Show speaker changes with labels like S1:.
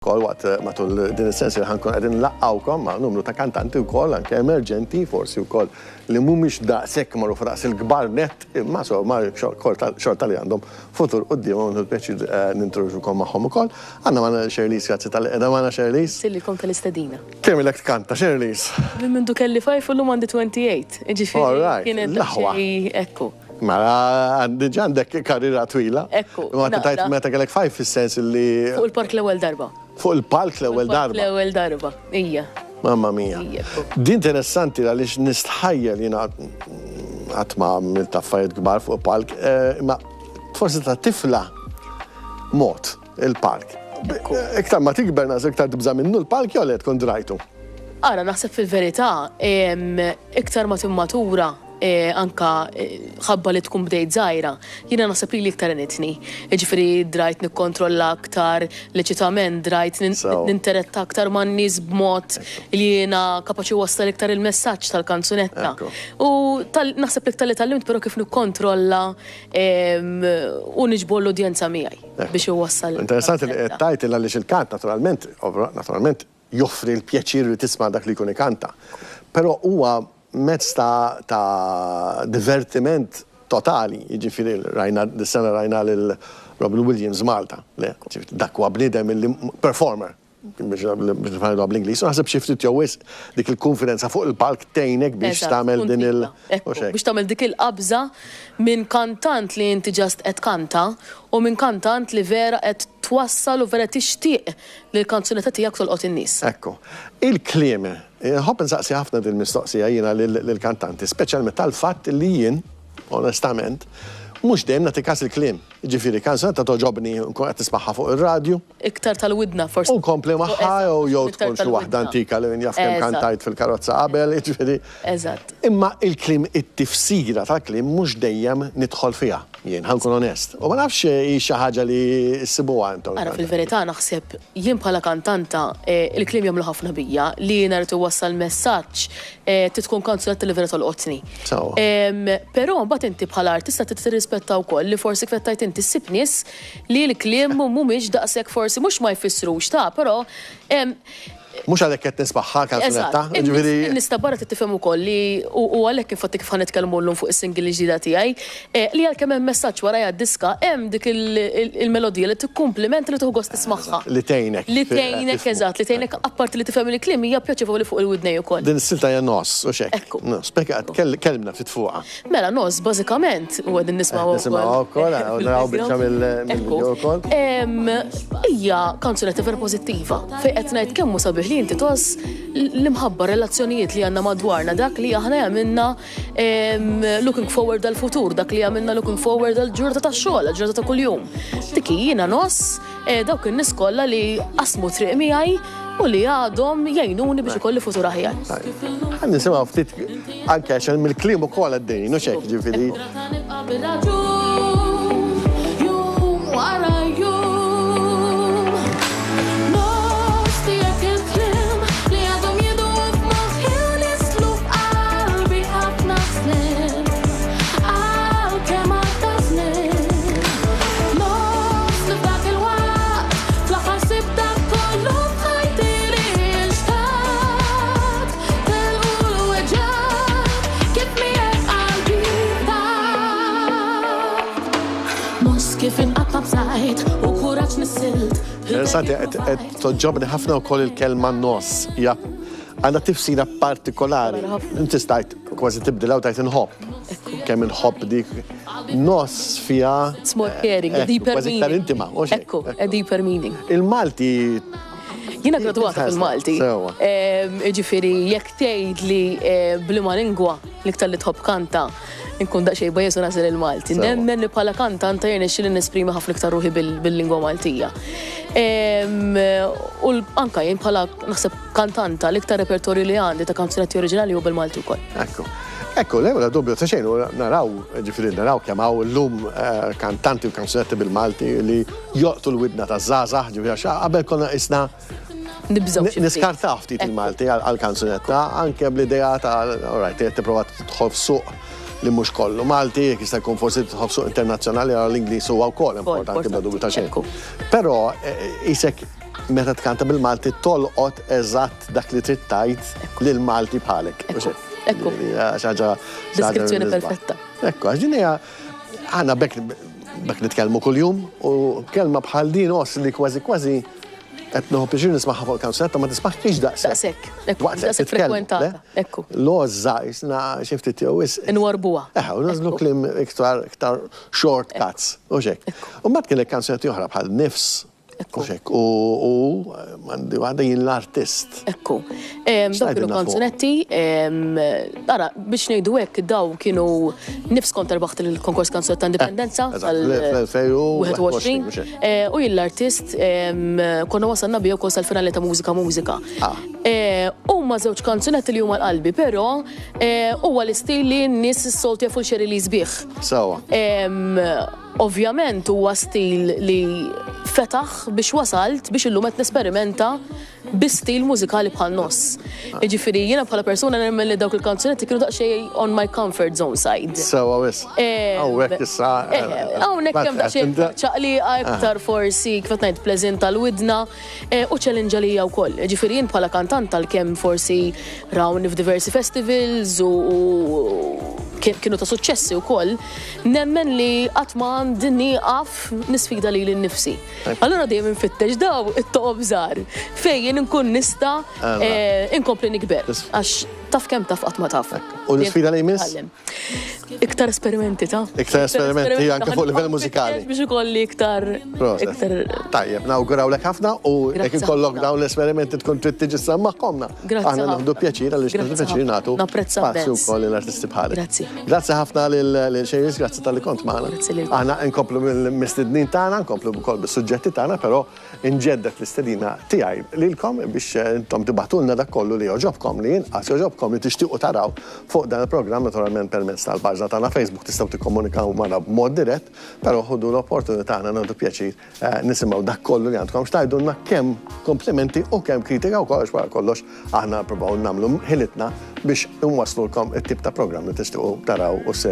S1: Kol waqt matul din is-sens li ħankun qegħdin nlaqqawkom ma' numru ta' kantanti wkoll anke emerġenti forsi wkoll li mhumiex daqshekk magħrufa daqs il-kbar nett imma xorta li għandhom futur quddiem u pjaċir nintroduċukom magħhom ukoll. Għandna magħna Sherlice, grazzi tal-qiegħda magħna Sherlice.
S2: Sillikom tal-istedina.
S1: Kemm ilek tkanta Sherlice?
S2: Minn mindu kelli 5 u llum għandi 28. Ġifieri kienet xi ekku.
S1: Ma diġà għandek karriera twila.
S2: Ekku.
S1: Ma tajt meta kellek 5 fis-sens li
S2: Fuq il-park l-ewwel darba.
S1: Fuq il-palk l-ewwel darba.
S2: L-ewwel darba. Ija.
S1: Mamma mia. Di interessanti għaliex nistħajjel jiena qatt ma għamilt affarijiet kbar fuq il-palk, ma forsi ta' tifla mod il-palk. Iktar ma tikber nas iktar tibża minnu l-palk jew le tkun drajtu.
S2: Ara naħseb fil-verità iktar ma timmatura anka ħabba li tkun bdejt żgħira, jiena naħseb li iktar initni. Jiġifieri drajt nikkontrolla aktar, leċitament drajt ninteretta aktar man-nies b'mod li jiena kapaċi wassal iktar il-messaġġ tal-kanzunetta. U naħseb li iktar li tallimt però kif nikkontrolla u niġbor l-udjenza miegħi biex iwassal.
S1: Interessanti li qed tajt għaliex il-kant naturalment joffri l-pjaċir li tisma' dak li jkun ikanta. Però huwa mezz ta' divertiment totali, jiġifieri rajna dis-sena rajna lil Robin Williams Malta, dak huwa bniedem performer biex nifhmha bl-Ingliż, u naħseb xi ftit jew dik il-konfidenza fuq il-palk tgħinek biex tagħmel din
S2: biex tagħmel dik il-qabża minn kantant li inti ġast qed kanta u minn kantant li vera qed twassal u vera tixtieq li l-kanzunetta tiegħek tolqot in-nies.
S1: Ekku. Il-kliem ħobb insaqsi ħafna din mistoqsija jiena lill-kantanti, speċjalment tal-fatt li jien, onestament, mhux dejjem nagħti każ il-kliem. Jiġifieri kanzunetta toġobni nkun qed tismagħha fuq ir-radju.
S2: Iktar tal-widna forsi.
S1: U kompli magħha jew tkun xi waħda antika li jaf kemm kantajt fil-karozza qabel, jiġifieri.
S2: Eżatt.
S1: Imma il-kliem it-tifsira tal-kliem mhux dejjem nidħol fiha. Jien ħankun onest. U ma nafx hi xi ħaġa li ssibuha intom.
S2: Ara fil-verità naħseb jien bħala kantanta il-kliem jagħmlu ħafna bija li jiena rid iwassal messaġġ tkun kanzunetta li vera tolqotni. Però mbagħad inti bħala artista tirrispetta wkoll li forsi kif tajt inti ssib nies li l-kliem mhumiex daqshekk forsi mhux ma jfissrux però
S1: mhux għalhekk qed nisbaħħa kanzunetta,
S2: ġifieri. Nista' barra tifhem ukoll li u għalhekk infatti kif ħanitkellmu llum fuq is-single ġdida tiegħi li għalkemm hemm messaġġ warajja d-diska hemm dik il-melodija li tikkumpliment li tieħu gost tismagħha.
S1: Li tgħinek.
S2: Li tgħinek eżatt, li tgħinek apparti li tifhem il-kliem hija pjaċevoli fuq il-widnej ukoll.
S1: Din is-silta hija nos u xek. Spekka kellna ftit fuqha.
S2: Mela nos bażikament u qegħdin nismgħu
S1: wkoll naraw biċċa mill-video wkoll.
S2: Hija kanzunetta vera pożittiva fejn qed ngħid kemm hu sabiħ li inti tos l-imħabba relazzjonijiet li għandna madwarna, dak li aħna għamilna looking forward għal-futur, dak li għamilna looking forward għal-ġurnata tax-xogħol, għal-ġurnata ta' kuljum. Dik jiena nos dawk in-nies kollha li qasmu triq miegħi u li għadhom jgħinuni biex ikolli futur aħjar.
S1: Ħan nisimgħu ftit anke għaxan mill-kliem ukoll għaddejjin u xek ġifieri. Interessanti, toġobni ħafna wkoll il-kelma nos. Għandha tifsira partikolari. Inti stajt kważi tibdilha u tajt inħobb. Kemm inħobb dik nos fiha.
S2: It's more caring, a deeper meaning.
S1: Ekku,
S2: a deeper meaning.
S1: Il-Malti
S2: jiena gradwata fil-Malti. Ġifieri jekk tgħid li bliema lingwa l-iktar li tħobb kanta nkun daqsxejn bajjesu nażel il-Malti. Nemmen li bħala kantanta jien nixxi li nesprimi ħafna iktar ruħi bil-lingwa Maltija. U anke jien bħala naħseb kantanta l-iktar repertorju li għandi ta' kanzunetti oriġinali u bil-Malti wkoll.
S1: Ekku, l-ewwel dubju ta' xejn naraw, ġifieri naraw kemm hawn illum kantanti u kanzunetti bil-Malti li joqtu l-widna ta' żgħażagħ, ġifieri qabel konna isna niskartaw ftit il-Malti għall-kanzunetta anke bl-idea ta' alright, tipprova tidħol f'suq li mhux kollu Malti, jekk jista' jkun forsi tidħol f'suq internazzjonali għal l-Ingliż huwa wkoll importanti bla dubju ta' xejn. Però isek meta tkanta bil-Malti tolqot eżatt dak li trid tgħid lil Malti bħalek.
S2: Ekku. Deskrizzjoni perfetta.
S1: Ekku, għax din hija għandna bekk nitkellmu kuljum u kelma bħal din li kważi qed noħu pjaċir nismaħħa fuq il-kanzunetta ma tismaħħix daqshekk.
S2: Daqshekk frekwentata. Ekku.
S1: L-għoża jisna xi ftit jew
S2: inwarbuha.
S1: U nażlu kliem iktar shortcuts u xek. U mbagħad kellek kanzunetti oħra bħal nifs. U mandi għada jien l-artist.
S2: Ekku. Daw kienu kanzunetti, biex ngħidu hekk daw kienu nifs kont rebaħt il-konkors kanzunetta indipendenza tal-2021 u jien l-artist konna wasalna biju kol sal-finali ta' mużika. Huma żewġ kanzunetti li huma l-qalbi, però huwa l-istil li n-nies is-soltu jafu l-xeri li sbieħ.
S1: Sawa.
S2: Ovvjament huwa stil li fetaħ biex wasalt biex illum qed nesperimenta bi-stil mużikali bħal noss. Jiġifieri jiena bħala persuna nemmen li dawk il-kanzunetti kienu daqsxejn on my comfort zone side.
S1: Sewa wis. Hawnhekk issa.
S2: Hawnhekk hemm daqsxejn ċaqliqa iktar forsi kif qed ngħid pleżint tal-widna u challenge għalija wkoll. Jiġifieri jien bħala kantant tal-kemm forsi rawn f'diversi festivals u kienu ta' suċċessi wkoll, nemmen li qatt ma għandi nieqaf nisfida lili nnifsi. Allura dejjem infittex daw it-toqob żgħar fejn inkun nista' inkompli nikber għax taf kemm taf qatt ma taf.
S1: U l-isfida li jmiss?
S2: Iktar esperimenti ta'
S1: Iktar esperimenti anke fuq livell mużikali.
S2: Biex ikolli iktar.
S1: Tajjeb, nawgurawlek ħafna u jekk ikollok dawn l-esperimenti tkun trid tiġi sammaħkomna. Aħna naħdu pjaċir għaliex naħdu pjaċir nagħtu spazju wkoll l-artisti bħalek. Grazzi ħafna lil Xejris, grazzi tal-li kont magħna. Aħna nkomplu mill-mistednin tagħna, nkomplu wkoll bis-suġġetti tagħna, però inġeddet l-istedina tiegħi lilkom biex intom tibatulna dak kollu li joġobkom li jinqas joġobkom li tixtiequ taraw fuq dan il-programm naturalment permezz tal-paġna tagħna Facebook tistgħu tikkomunikaw magħna b'mod dirett, però ħudu l-opportunità għandna nagħdu pjaċir nisimgħu dak kollu li għandkom x'tgħidulna kemm komplimenti u kemm kritika u kollox wara kollox aħna nippruvaw nagħmlu ħilitna biex inwasslulkom it-tip ta' programm li tixtiequ taraw u segwu.